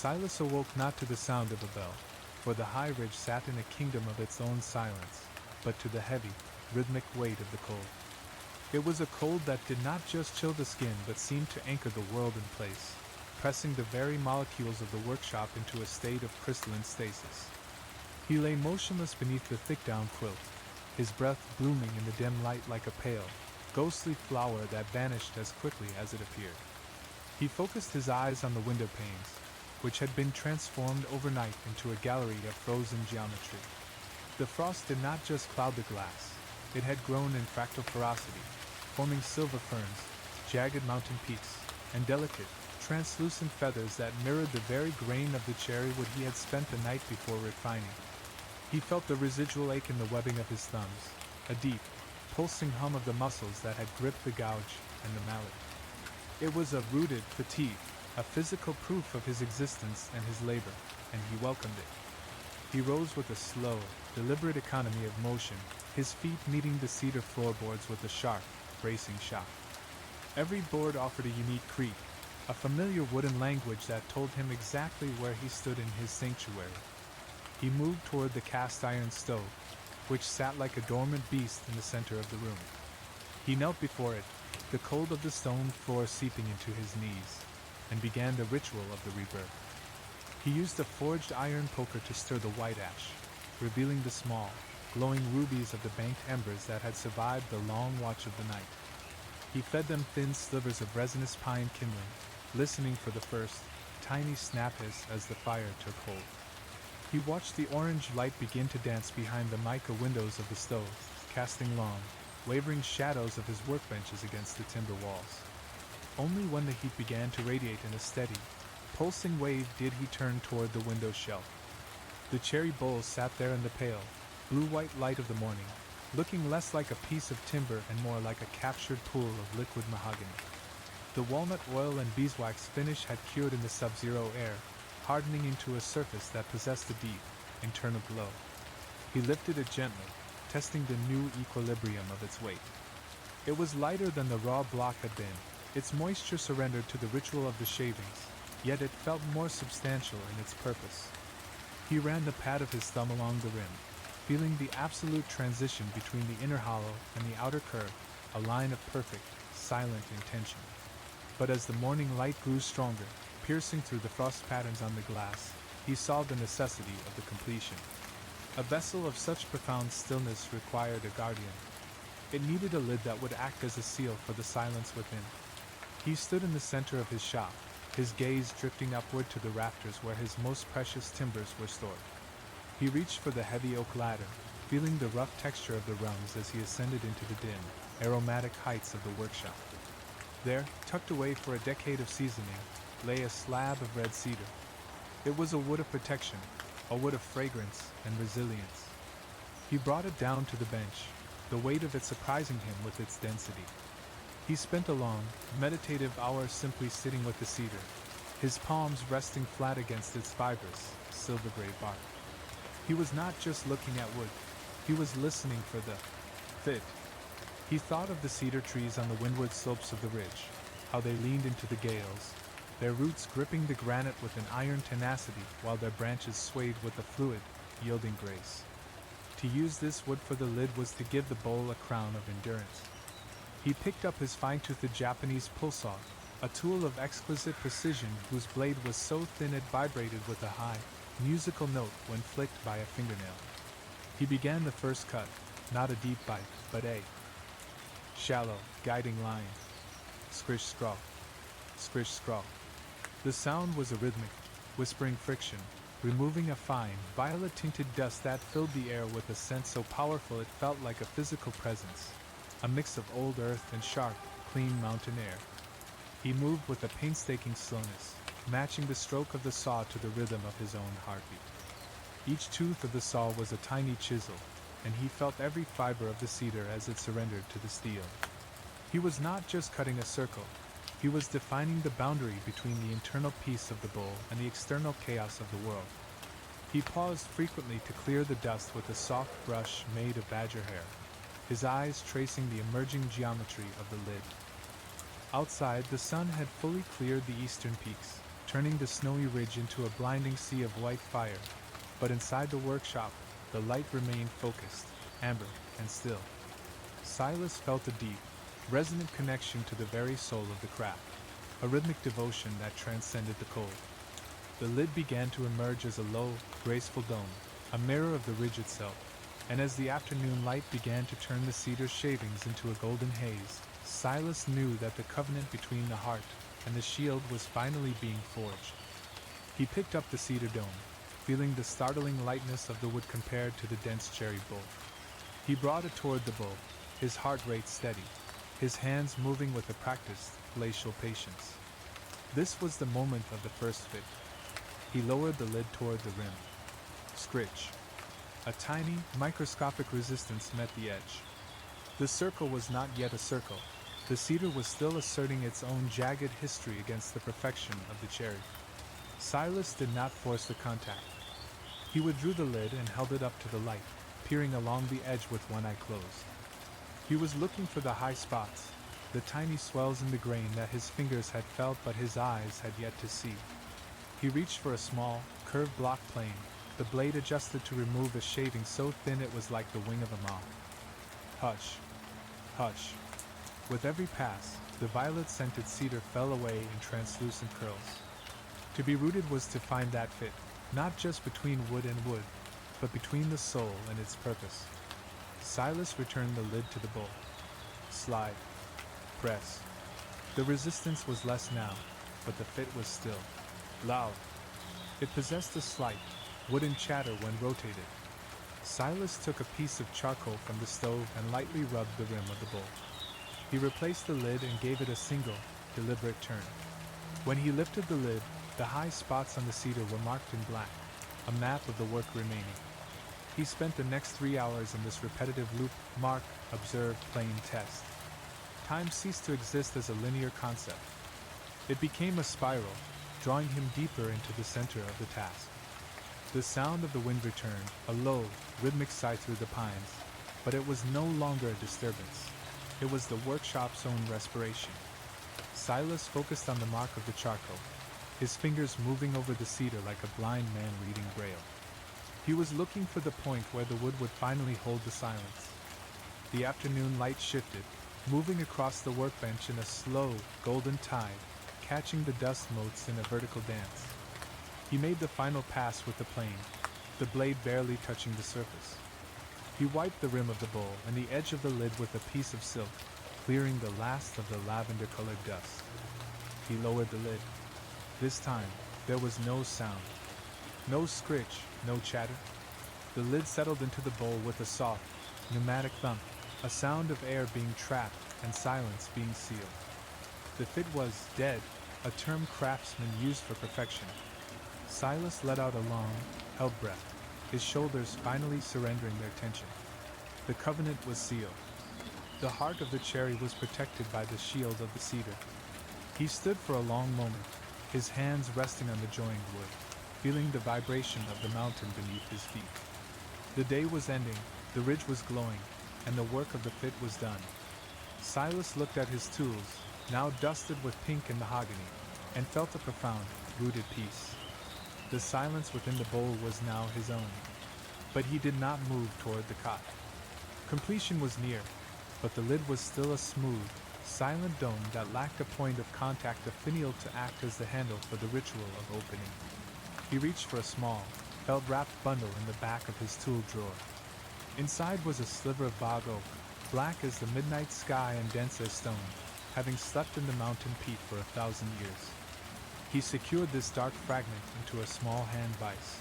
Silas awoke not to the sound of a bell, for the high ridge sat in a kingdom of its own silence, but to the heavy, rhythmic weight of the cold. It was a cold that did not just chill the skin but seemed to anchor the world in place, pressing the very molecules of the workshop into a state of crystalline stasis. He lay motionless beneath the thick down quilt, his breath blooming in the dim light like a pale, ghostly flower that vanished as quickly as it appeared. He focused his eyes on the window panes, which had been transformed overnight into a gallery of frozen geometry. The frost did not just cloud the glass, it had grown in fractal ferocity, forming silver ferns, jagged mountain peaks, and delicate, translucent feathers that mirrored the very grain of the cherry wood he had spent the night before refining. He felt the residual ache in the webbing of his thumbs, a deep, pulsing hum of the muscles that had gripped the gouge and the mallet. It was a rooted fatigue, a physical proof of his existence and his labor, and he welcomed it. He rose with a slow, deliberate economy of motion, his feet meeting the cedar floorboards with a sharp, bracing shock. Every board offered a unique creak, a familiar wooden language that told him exactly where he stood in his sanctuary. He moved toward the cast iron stove, which sat like a dormant beast in the center of the room. He knelt before it, the cold of the stone floor seeping into his knees, and began the ritual of the rebirth. He used a forged iron poker to stir the white ash, revealing the small, glowing rubies of the banked embers that had survived the long watch of the night. He fed them thin slivers of resinous pine kindling, listening for the first, tiny snap hiss as the fire took hold. He watched the orange light begin to dance behind the mica windows of the stove, casting long, wavering shadows of his workbenches against the timber walls. Only when the heat began to radiate in a steady, pulsing wave did he turn toward the window shelf. The cherry bowl sat there in the pale, blue-white light of the morning, looking less like a piece of timber and more like a captured pool of liquid mahogany. The walnut oil and beeswax finish had cured in the sub-zero air, hardening into a surface that possessed a deep, internal glow. He lifted it gently, testing the new equilibrium of its weight. It was lighter than the raw block had been, its moisture surrendered to the ritual of the shavings, yet it felt more substantial in its purpose. He ran the pad of his thumb along the rim, feeling the absolute transition between the inner hollow and the outer curve, a line of perfect, silent intention. But as the morning light grew stronger, piercing through the frost patterns on the glass, he saw the necessity of the completion. A vessel of such profound stillness required a guardian. It needed a lid that would act as a seal for the silence within. He stood in the center of his shop, his gaze drifting upward to the rafters where his most precious timbers were stored. He reached for the heavy oak ladder, feeling the rough texture of the rungs as he ascended into the dim, aromatic heights of the workshop. There, tucked away for a decade of seasoning, lay a slab of red cedar. It was a wood of protection, a wood of fragrance and resilience. He brought it down to the bench, the weight of it surprising him with its density. He spent a long, meditative hour simply sitting with the cedar, his palms resting flat against its fibrous, silver-gray bark. He was not just looking at wood, he was listening for the fit. He thought of the cedar trees on the windward slopes of the ridge, how they leaned into the gales, their roots gripping the granite with an iron tenacity while their branches swayed with a fluid, yielding grace. To use this wood for the lid was to give the bowl a crown of endurance. He picked up his fine-toothed Japanese pull saw, a tool of exquisite precision whose blade was so thin it vibrated with a high, musical note when flicked by a fingernail. He began the first cut, not a deep bite, but a shallow, guiding line. Scrish-scrawl. Scrish-scrawl. The sound was a rhythmic, whispering friction, removing a fine, violet-tinted dust that filled the air with a scent so powerful it felt like a physical presence, a mix of old earth and sharp, clean mountain air. He moved with a painstaking slowness, matching the stroke of the saw to the rhythm of his own heartbeat. Each tooth of the saw was a tiny chisel, and he felt every fiber of the cedar as it surrendered to the steel. He was not just cutting a circle, he was defining the boundary between the internal peace of the bowl and the external chaos of the world. He paused frequently to clear the dust with a soft brush made of badger hair, his eyes tracing the emerging geometry of the lid. Outside, the sun had fully cleared the eastern peaks, turning the snowy ridge into a blinding sea of white fire. But inside the workshop, the light remained focused, amber, and still. Silas felt a deep, resonant connection to the very soul of the craft, a rhythmic devotion that transcended the cold. The lid began to emerge as a low, graceful dome, a mirror of the ridge itself, and as the afternoon light began to turn the cedar shavings into a golden haze, Silas knew that the covenant between the heart and the shield was finally being forged. He picked up the cedar dome, feeling the startling lightness of the wood compared to the dense cherry bowl. He brought it toward the bowl, his heart rate steady, his hands moving with a practiced, glacial patience. This was the moment of the first fit. He lowered the lid toward the rim. Scritch. A tiny, microscopic resistance met the edge. The circle was not yet a circle. The cedar was still asserting its own jagged history against the perfection of the cherry. Silas did not force the contact. He withdrew the lid and held it up to the light, peering along the edge with one eye closed. He was looking for the high spots, the tiny swells in the grain that his fingers had felt but his eyes had yet to see. He reached for a small, curved block plane, the blade adjusted to remove a shaving so thin it was like the wing of a moth. Hush. Hush. With every pass, the violet-scented cedar fell away in translucent curls. To be rooted was to find that fit, not just between wood and wood, but between the soul and its purpose. Silas returned the lid to the bowl. Slide. Press. The resistance was less now, but the fit was still loud. It possessed a slight, wooden chatter when rotated. Silas took a piece of charcoal from the stove and lightly rubbed the rim of the bowl. He replaced the lid and gave it a single, deliberate turn. When he lifted the lid, the high spots on the cedar were marked in black, a map of the work remaining. He spent the next 3 hours in this repetitive loop: mark, observe, plane, test. Time ceased to exist as a linear concept. It became a spiral, drawing him deeper into the center of the task. The sound of the wind returned, a low, rhythmic sigh through the pines, but it was no longer a disturbance. It was the workshop's own respiration. Silas focused on the mark of the charcoal, his fingers moving over the cedar like a blind man reading Braille. He was looking for the point where the wood would finally hold the silence. The afternoon light shifted, moving across the workbench in a slow, golden tide, catching the dust motes in a vertical dance. He made the final pass with the plane, the blade barely touching the surface. He wiped the rim of the bowl and the edge of the lid with a piece of silk, clearing the last of the lavender-colored dust. He lowered the lid. This time, there was no sound. No scritch, no chatter. The lid settled into the bowl with a soft, pneumatic thump, a sound of air being trapped and silence being sealed. The fit was dead, a term craftsmen used for perfection. Silas let out a long, held breath, his shoulders finally surrendering their tension. The covenant was sealed. The heart of the cherry was protected by the shield of the cedar. He stood for a long moment, his hands resting on the joined wood, feeling the vibration of the mountain beneath his feet. The day was ending, the ridge was glowing, and the work of the fit was done. Silas looked at his tools, now dusted with pink and mahogany, and felt a profound, rooted peace. The silence within the bowl was now his own. But he did not move toward the cot. Completion was near, but the lid was still a smooth, silent dome that lacked a point of contact, a finial to act as the handle for the ritual of opening. He reached for a small, felt-wrapped bundle in the back of his tool drawer. Inside was a sliver of bog oak, black as the midnight sky and dense as stone, having slept in the mountain peat for 1,000 years. He secured this dark fragment into a small hand vise.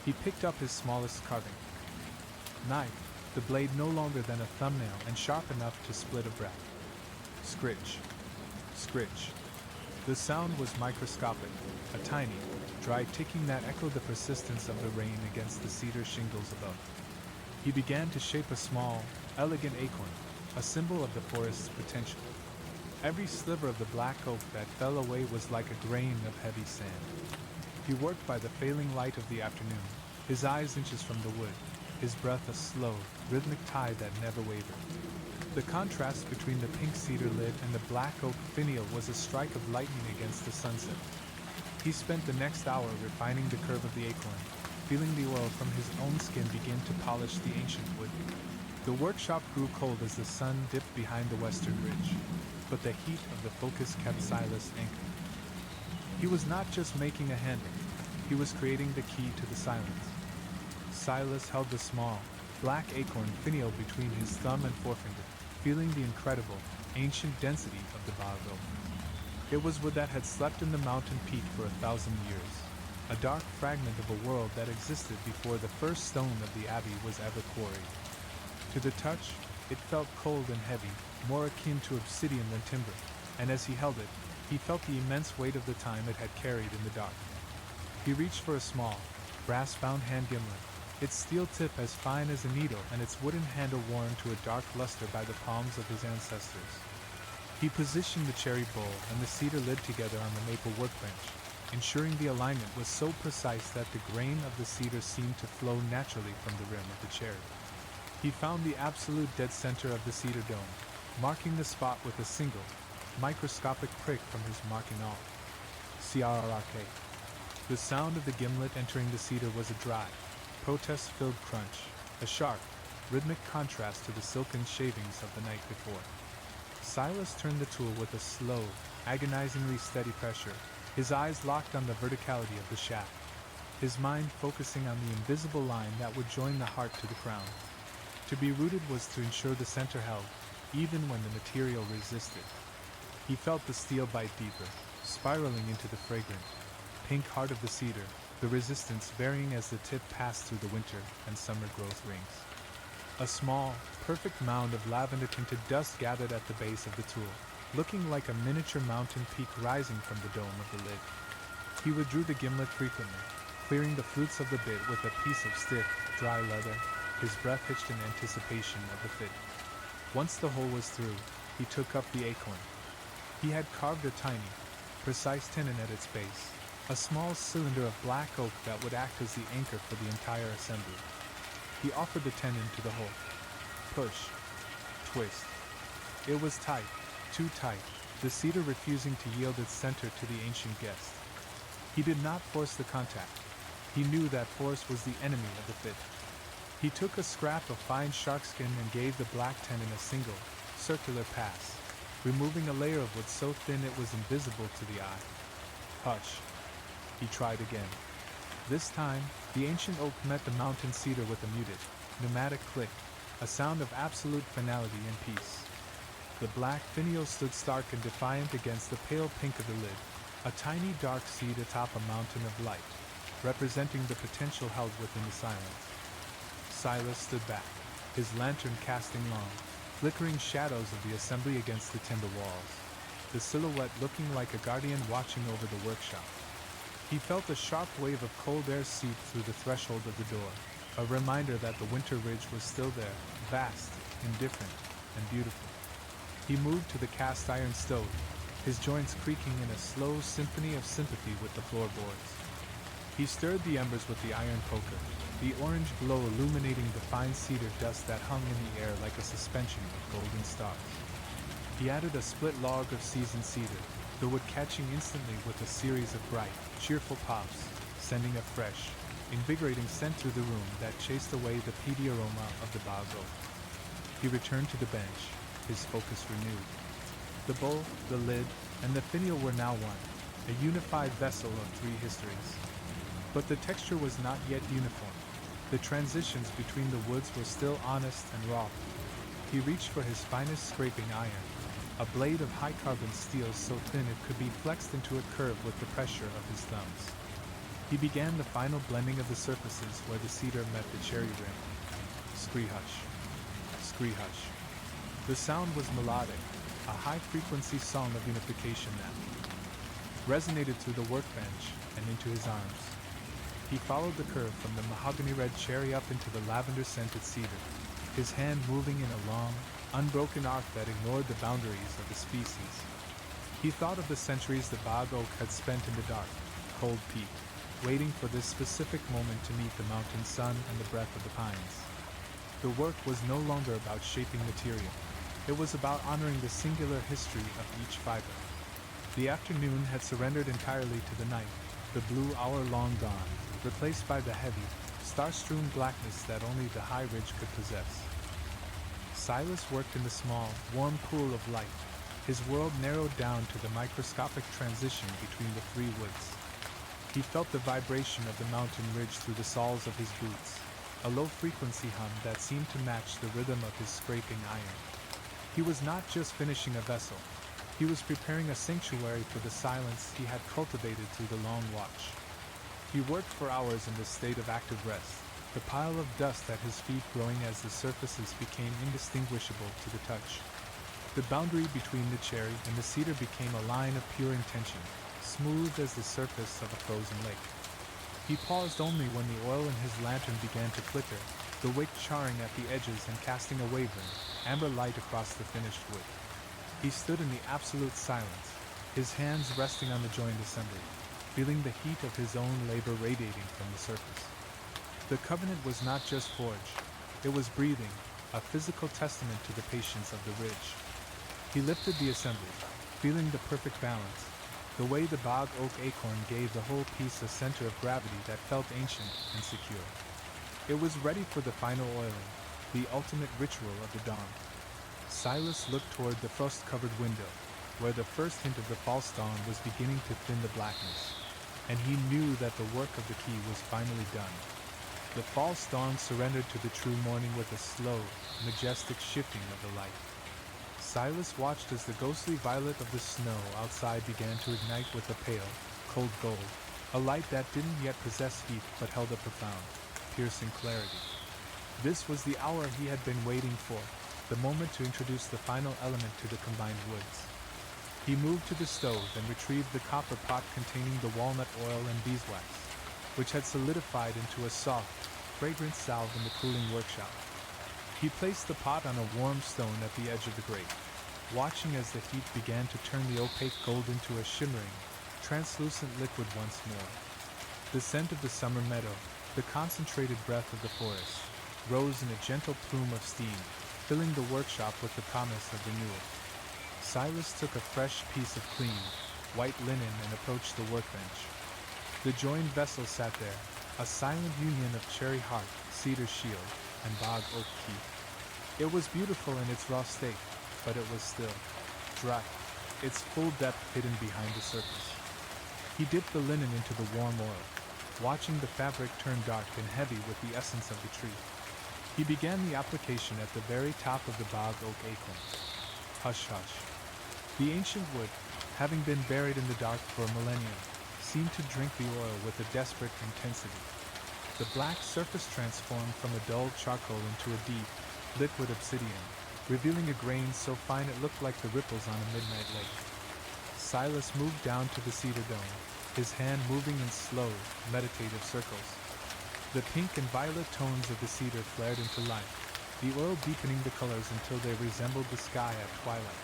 He picked up his smallest carving knife, the blade no longer than a thumbnail and sharp enough to split a breath. Scritch. Scritch. The sound was microscopic, a tiny, dry ticking that echoed the persistence of the rain against the cedar shingles above. He began to shape a small, elegant acorn, a symbol of the forest's potential. Every sliver of the black oak that fell away was like a grain of heavy sand. He worked by the failing light of the afternoon, his eyes inches from the wood, his breath a slow, rhythmic tide that never wavered. The contrast between the pink cedar lid and the black oak finial was a strike of lightning against the sunset. He spent the next hour refining the curve of the acorn, feeling the oil from his own skin begin to polish the ancient wood. The workshop grew cold as the sun dipped behind the western ridge, but the heat of the focus kept Silas anchored. He was not just making a handle, he was creating the key to the silence. Silas held the small, black acorn finial between his thumb and forefinger, feeling the incredible, ancient density of the bog oak. It was wood that had slept in the mountain peak for 1,000 years, a dark fragment of a world that existed before the first stone of the abbey was ever quarried. To the touch, it felt cold and heavy, more akin to obsidian than timber, and as he held it, he felt the immense weight of the time it had carried in the dark. He reached for a small, brass-bound hand gimlet, its steel tip as fine as a needle and its wooden handle worn to a dark luster by the palms of his ancestors. He positioned the cherry bowl and the cedar lid together on the maple workbench, ensuring the alignment was so precise that the grain of the cedar seemed to flow naturally from the rim of the cherry. He found the absolute dead center of the cedar dome, marking the spot with a single, microscopic prick from his marking awl. CRRK. The sound of the gimlet entering the cedar was a dry, protest-filled crunch, a sharp, rhythmic contrast to the silken shavings of the night before. Silas turned the tool with a slow, agonizingly steady pressure, his eyes locked on the verticality of the shaft, his mind focusing on the invisible line that would join the heart to the crown. To be rooted was to ensure the center held, even when the material resisted. He felt the steel bite deeper, spiraling into the fragrant, pink heart of the cedar, the resistance varying as the tip passed through the winter and summer growth rings. A small, perfect mound of lavender-tinted dust gathered at the base of the tool, looking like a miniature mountain peak rising from the dome of the lid. He withdrew the gimlet frequently, clearing the flutes of the bit with a piece of stiff, dry leather, his breath hitched in anticipation of the fit. Once the hole was through, he took up the acorn. He had carved a tiny, precise tenon at its base, a small cylinder of black oak that would act as the anchor for the entire assembly. He offered the tenon to the hole. Push. Twist. It was tight, too tight, the cedar refusing to yield its center to the ancient guest. He did not force the contact. He knew that force was the enemy of the fit. He took a scrap of fine sharkskin and gave the black tenon a single, circular pass, removing a layer of wood so thin it was invisible to the eye. Hush. He tried again. This time, the ancient oak met the mountain cedar with a muted, pneumatic click, a sound of absolute finality and peace. The black finial stood stark and defiant against the pale pink of the lid, a tiny dark seed atop a mountain of light, representing the potential held within the silence. Silas stood back, his lantern casting long, flickering shadows of the assembly against the timber walls, the silhouette looking like a guardian watching over the workshop. He felt a sharp wave of cold air seep through the threshold of the door, a reminder that the winter ridge was still there, vast, indifferent, and beautiful. He moved to the cast iron stove, his joints creaking in a slow symphony of sympathy with the floorboards. He stirred the embers with the iron poker, the orange glow illuminating the fine cedar dust that hung in the air like a suspension of golden stars. He added a split log of seasoned cedar, the wood catching instantly with a series of bright, cheerful pops, sending a fresh, invigorating scent through the room that chased away the peaty aroma of the bog oak. He returned to the bench, his focus renewed. The bowl, the lid, and the finial were now one, a unified vessel of three histories. But the texture was not yet uniform. The transitions between the woods were still honest and raw. He reached for his finest scraping iron, a blade of high-carbon steel so thin it could be flexed into a curve with the pressure of his thumbs. He began the final blending of the surfaces where the cedar met the cherry rim. Scree-hush. Scree-hush. The sound was melodic, a high-frequency song of unification that resonated through the workbench and into his arms. He followed the curve from the mahogany-red cherry up into the lavender-scented cedar, his hand moving in a long, unbroken arc that ignored the boundaries of the species. He thought of the centuries the bog oak had spent in the dark, cold peak, waiting for this specific moment to meet the mountain sun and the breath of the pines. The work was no longer about shaping material. It was about honoring the singular history of each fiber. The afternoon had surrendered entirely to the night, the blue hour long gone, replaced by the heavy, star-strewn blackness that only the high ridge could possess. Silas worked in the small, warm pool of light, his world narrowed down to the microscopic transition between the three woods. He felt the vibration of the mountain ridge through the soles of his boots, a low-frequency hum that seemed to match the rhythm of his scraping iron. He was not just finishing a vessel, he was preparing a sanctuary for the silence he had cultivated through the long watch. He worked for hours in this state of active rest, the pile of dust at his feet growing as the surfaces became indistinguishable to the touch. The boundary between the cherry and the cedar became a line of pure intention, smooth as the surface of a frozen lake. He paused only when the oil in his lantern began to flicker, the wick charring at the edges and casting a wavering, amber light across the finished wood. He stood in the absolute silence, his hands resting on the joined assembly, feeling the heat of his own labor radiating from the surface. The covenant was not just forged, it was breathing, a physical testament to the patience of the ridge. He lifted the assembly, feeling the perfect balance, the way the bog oak acorn gave the whole piece a center of gravity that felt ancient and secure. It was ready for the final oiling, the ultimate ritual of the dawn. Silas looked toward the frost-covered window, where the first hint of the false dawn was beginning to thin the blackness, and he knew that the work of the key was finally done. The false dawn surrendered to the true morning with a slow, majestic shifting of the light. Silas watched as the ghostly violet of the snow outside began to ignite with a pale, cold gold, a light that didn't yet possess heat but held a profound, piercing clarity. This was the hour he had been waiting for, the moment to introduce the final element to the combined woods. He moved to the stove and retrieved the copper pot containing the walnut oil and beeswax, which had solidified into a soft, fragrant salve in the cooling workshop. He placed the pot on a warm stone at the edge of the grate, watching as the heat began to turn the opaque gold into a shimmering, translucent liquid once more. The scent of the summer meadow, the concentrated breath of the forest, rose in a gentle plume of steam, filling the workshop with the promise of renewal. Silas took a fresh piece of clean, white linen and approached the workbench. The joined vessel sat there, a silent union of cherry heart, cedar shield, and bog oak key. It was beautiful in its raw state, but it was still dry, its full depth hidden behind the surface. He dipped the linen into the warm oil, watching the fabric turn dark and heavy with the essence of the tree. He began the application at the very top of the bog oak acorn. Hush, hush. The ancient wood, having been buried in the dark for a millennium, seemed to drink the oil with a desperate intensity. The black surface transformed from a dull charcoal into a deep, liquid obsidian, revealing a grain so fine it looked like the ripples on a midnight lake. Silas moved down to the cedar dome, his hand moving in slow, meditative circles. The pink and violet tones of the cedar flared into life, the oil deepening the colors until they resembled the sky at twilight.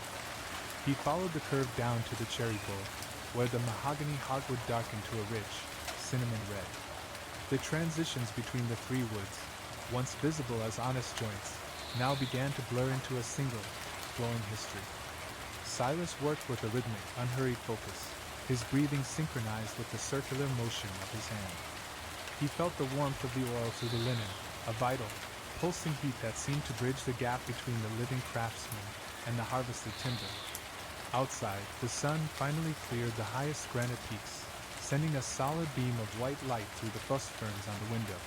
He followed the curve down to the cherry bowl, where the mahogany hardwood darkened to a rich, cinnamon red. The transitions between the three woods, once visible as honest joints, now began to blur into a single, flowing history. Silas worked with a rhythmic, unhurried focus, his breathing synchronized with the circular motion of his hand. He felt the warmth of the oil through the linen, a vital, pulsing heat that seemed to bridge the gap between the living craftsman and the harvested timber. Outside, the sun finally cleared the highest granite peaks, sending a solid beam of white light through the frost ferns on the window.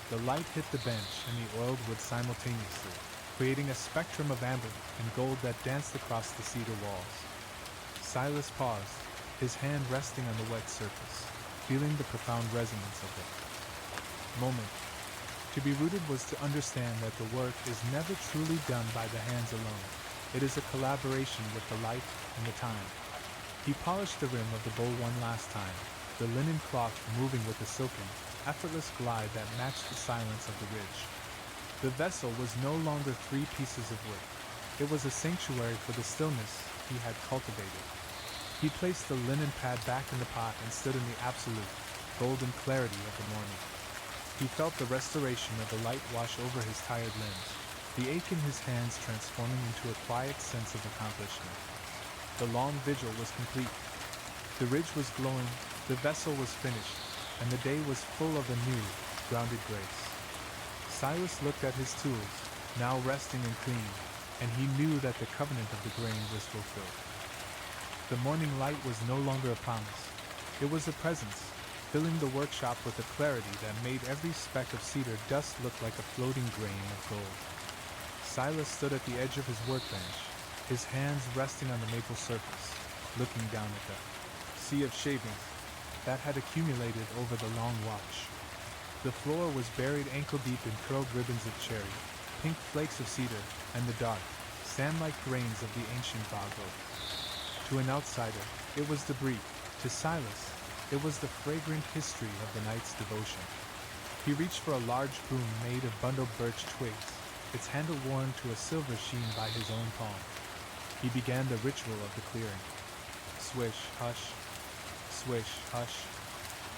The light hit the bench and the oiled wood simultaneously, creating a spectrum of amber and gold that danced across the cedar walls. Silas paused, his hand resting on the wet surface, feeling the profound resonance of the moment. To be rooted was to understand that the work is never truly done by the hands alone. It is a collaboration with the light and the time. He polished the rim of the bowl one last time, the linen cloth moving with a silken, effortless glide that matched the silence of the ridge. The vessel was no longer three pieces of wood. It was a sanctuary for the stillness he had cultivated. He placed the linen pad back in the pot and stood in the absolute, golden clarity of the morning. He felt the restoration of the light wash over his tired limbs, the ache in his hands transforming into a quiet sense of accomplishment. The long vigil was complete. The ridge was glowing, The vessel was finished, and the day was full of a new, grounded grace. Silas looked at his tools, now resting and clean, and he knew that the covenant of the grain was fulfilled. The morning light was no longer a promise. It was a presence, filling the workshop with a clarity that made every speck of cedar dust look like a floating grain of gold. Silas stood at the edge of his workbench, his hands resting on the maple surface, looking down at the sea of shavings that had accumulated over the long watch. The floor was buried ankle-deep in curled ribbons of cherry, pink flakes of cedar, and the dark, sand-like grains of the ancient bog oak. To an outsider, it was debris. To Silas, it was the fragrant history of the night's devotion. He reached for a large broom made of bundled birch twigs, its handle worn to a silver sheen by his own palm. He began the ritual of the clearing. Swish, hush. Swish, hush.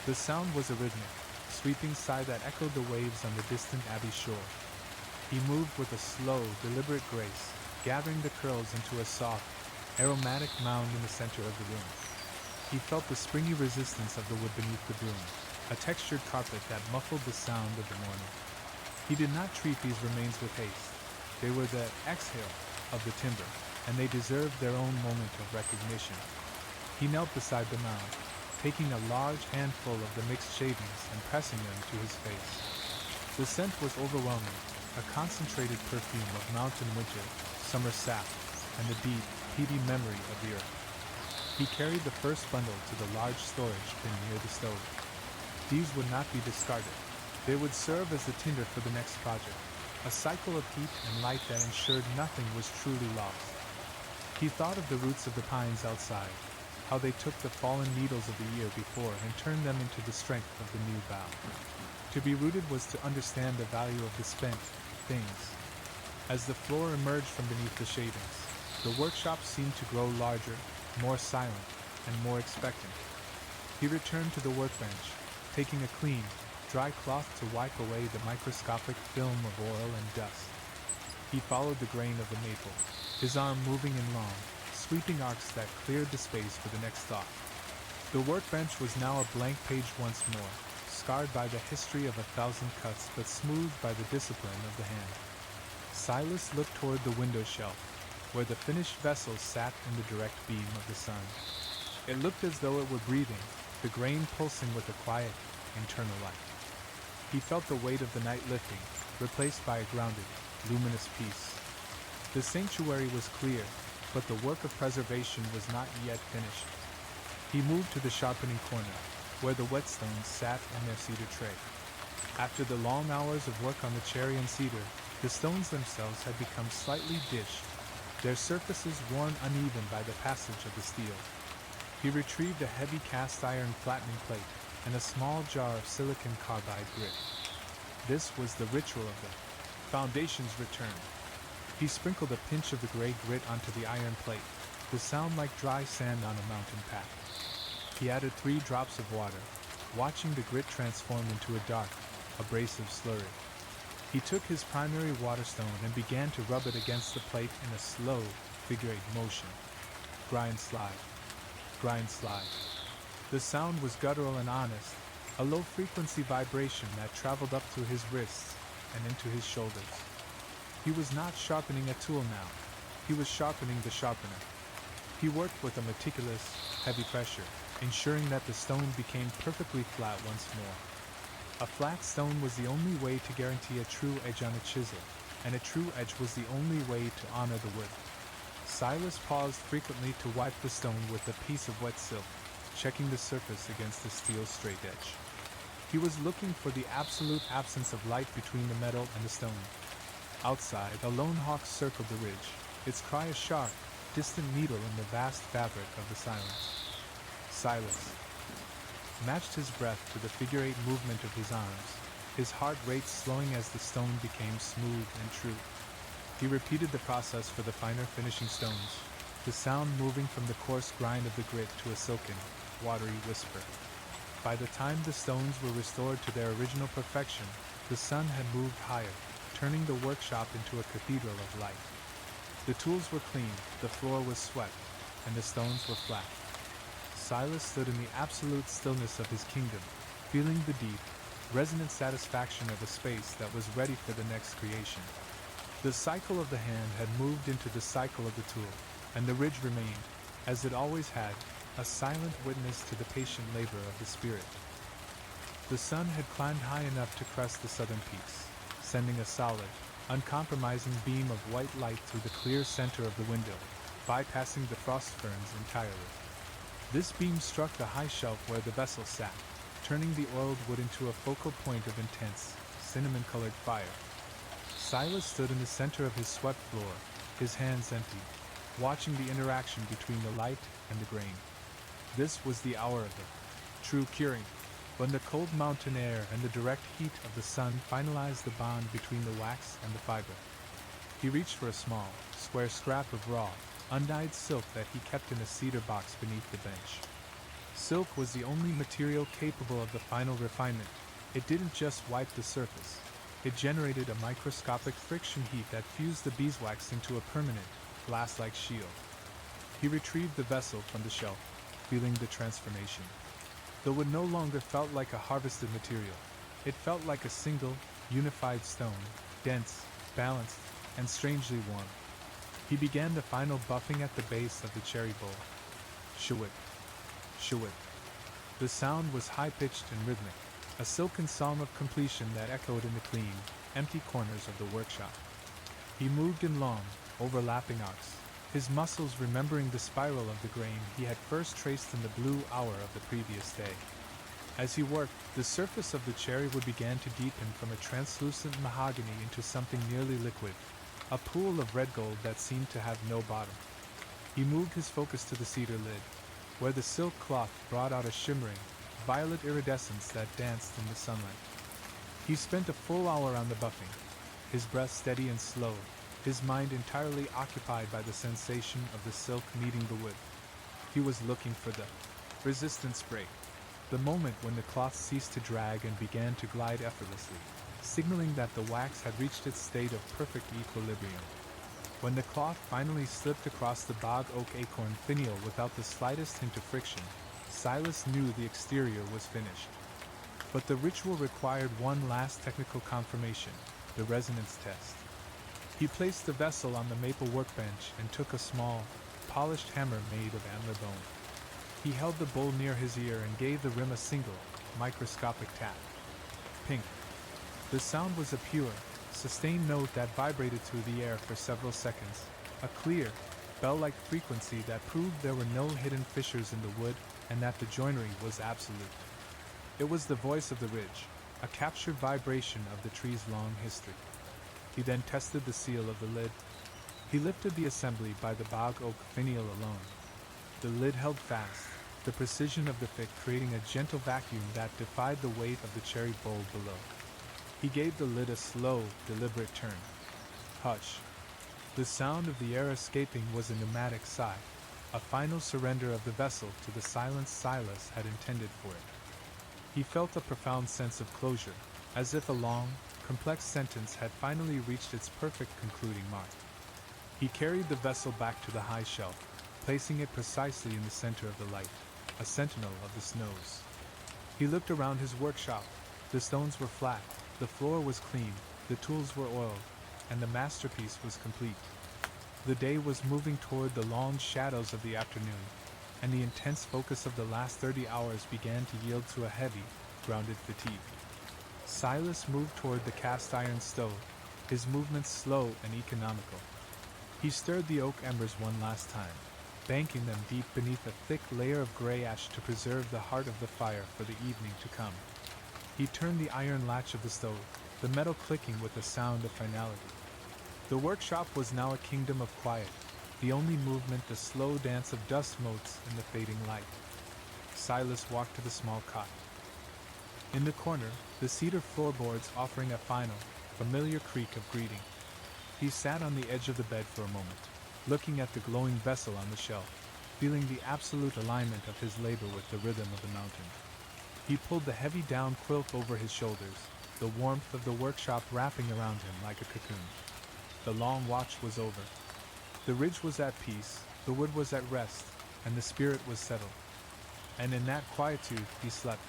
The sound was a rhythmic, sweeping sigh that echoed the waves on the distant abbey shore. He moved with a slow, deliberate grace, gathering the curls into a soft, aromatic mound in the center of the room. He felt the springy resistance of the wood beneath the broom, a textured carpet that muffled the sound of the morning. He did not treat these remains with haste. They were the exhale of the timber, and they deserved their own moment of recognition. He knelt beside the mound, taking a large handful of the mixed shavings and pressing them to his face. The scent was overwhelming, a concentrated perfume of mountain winter, summer sap, and the deep, peaty memory of the earth. He carried the first bundle to the large storage bin near the stove. These would not be discarded. They would serve as the tinder for the next project, a cycle of heat and light that ensured nothing was truly lost. He thought of the roots of the pines outside, how they took the fallen needles of the year before and turned them into the strength of the new bough. To be rooted was to understand the value of the spent things. As the floor emerged from beneath the shavings, the workshop seemed to grow larger, more silent, and more expectant. He returned to the workbench, taking a clean, dry cloth to wipe away the microscopic film of oil and dust. He followed the grain of the maple, his arm moving in long, sweeping arcs that cleared the space for the next thought. The workbench was now a blank page once more, scarred by the history of 1,000 cuts but smoothed by the discipline of the hand. Silas looked toward the window shelf, where the finished vessel sat in the direct beam of the sun. It looked as though it were breathing, the grain pulsing with a quiet, internal life. He felt the weight of the night lifting, replaced by a grounded, luminous peace. The sanctuary was clear, but the work of preservation was not yet finished. He moved to the sharpening corner, where the whetstones sat in their cedar tray. After the long hours of work on the cherry and cedar, the stones themselves had become slightly dished, their surfaces worn uneven by the passage of the steel. He retrieved a heavy cast-iron flattening plate and a small jar of silicon carbide grit. This was the ritual of the foundation's return. He sprinkled a pinch of the gray grit onto the iron plate, the sound like dry sand on a mountain path. He added 3 drops of water, watching the grit transform into a dark, abrasive slurry. He took his primary waterstone and began to rub it against the plate in a slow, figure-8 motion. Grind slide. Grind slide. The sound was guttural and honest, a low-frequency vibration that traveled up through his wrists and into his shoulders. He was not sharpening a tool now. He was sharpening the sharpener. He worked with a meticulous, heavy pressure, ensuring that the stone became perfectly flat once more. A flat stone was the only way to guarantee a true edge on a chisel, and a true edge was the only way to honor the wood. Silas paused frequently to wipe the stone with a piece of wet silk, checking the surface against the steel straight edge. He was looking for the absolute absence of light between the metal and the stone. Outside, a lone hawk circled the ridge, its cry a sharp, distant needle in the vast fabric of the silence. Silas matched his breath to the figure-8 movement of his arms, his heart rate slowing as the stone became smooth and true. He repeated the process for the finer finishing stones, the sound moving from the coarse grind of the grit to a silken, watery whisper. By the time the stones were restored to their original perfection, the sun had moved higher, turning the workshop into a cathedral of light. The tools were clean, the floor was swept, and the stones were flat. Silas stood in the absolute stillness of his kingdom, feeling the deep, resonant satisfaction of a space that was ready for the next creation. The cycle of the hand had moved into the cycle of the tool, and the ridge remained, as it always had, a silent witness to the patient labor of the spirit. The sun had climbed high enough to crest the southern peaks, sending a solid, uncompromising beam of white light through the clear center of the window, bypassing the frost ferns entirely. This beam struck the high shelf where the vessel sat, turning the oiled wood into a focal point of intense, cinnamon-colored fire. Silas stood in the center of his swept floor, his hands empty, watching the interaction between the light and the grain. This was the hour of the true curing, when the cold mountain air and the direct heat of the sun finalized the bond between the wax and the fiber. He reached for a small, square scrap of raw, undyed silk that he kept in a cedar box beneath the bench. Silk was the only material capable of the final refinement. It didn't just wipe the surface. It generated a microscopic friction heat that fused the beeswax into a permanent, glass-like shield. He retrieved the vessel from the shelf, feeling the transformation. The wood no longer felt like a harvested material. It felt like a single, unified stone, dense, balanced, and strangely warm. He began the final buffing at the base of the cherry bowl. Shwit. Shwit. The sound was high-pitched and rhythmic, a silken song of completion that echoed in the clean, empty corners of the workshop. He moved in long, overlapping arcs, his muscles remembering the spiral of the grain he had first traced in the blue hour of the previous day. As he worked, the surface of the cherry wood began to deepen from a translucent mahogany into something nearly liquid, a pool of red gold that seemed to have no bottom. He moved his focus to the cedar lid, where the silk cloth brought out a shimmering, violet iridescence that danced in the sunlight. He spent a full hour on the buffing, his breath steady and slow, his mind entirely occupied by the sensation of the silk meeting the wood. He was looking for the resistance break, the moment when the cloth ceased to drag and began to glide effortlessly, signaling that the wax had reached its state of perfect equilibrium. When the cloth finally slipped across the bog oak acorn finial without the slightest hint of friction, Silas knew the exterior was finished. But the ritual required one last technical confirmation, the resonance test. He placed the vessel on the maple workbench and took a small, polished hammer made of antler bone. He held the bowl near his ear and gave the rim a single, microscopic tap. Pink. The sound was a pure, sustained note that vibrated through the air for several seconds, a clear, bell-like frequency that proved there were no hidden fissures in the wood and that the joinery was absolute. It was the voice of the ridge, a captured vibration of the tree's long history. He then tested the seal of the lid. He lifted the assembly by the bog oak finial alone. The lid held fast, the precision of the fit creating a gentle vacuum that defied the weight of the cherry bowl below. He gave the lid a slow, deliberate turn. Hush. The sound of the air escaping was a pneumatic sigh, a final surrender of the vessel to the silence Silas had intended for it. He felt a profound sense of closure, as if a long, complex sentence had finally reached its perfect concluding mark. He carried the vessel back to the high shelf, placing it precisely in the center of the light, a sentinel of the snows. He looked around his workshop. The stones were flat, the floor was clean, the tools were oiled, and the masterpiece was complete. The day was moving toward the long shadows of the afternoon, and the intense focus of the last 30 hours began to yield to a heavy, grounded fatigue. Silas moved toward the cast-iron stove, his movements slow and economical. He stirred the oak embers one last time, banking them deep beneath a thick layer of gray ash to preserve the heart of the fire for the evening to come. He turned the iron latch of the stove, the metal clicking with a sound of finality. The workshop was now a kingdom of quiet, the only movement the slow dance of dust motes in the fading light. Silas walked to the small cot. In the corner, the cedar floorboards offering a final, familiar creak of greeting. He sat on the edge of the bed for a moment, looking at the glowing vessel on the shelf, feeling the absolute alignment of his labor with the rhythm of the mountain. He pulled the heavy down quilt over his shoulders, the warmth of the workshop wrapping around him like a cocoon. The long watch was over. The ridge was at peace, the wood was at rest, and the spirit was settled. and in that quietude he slept.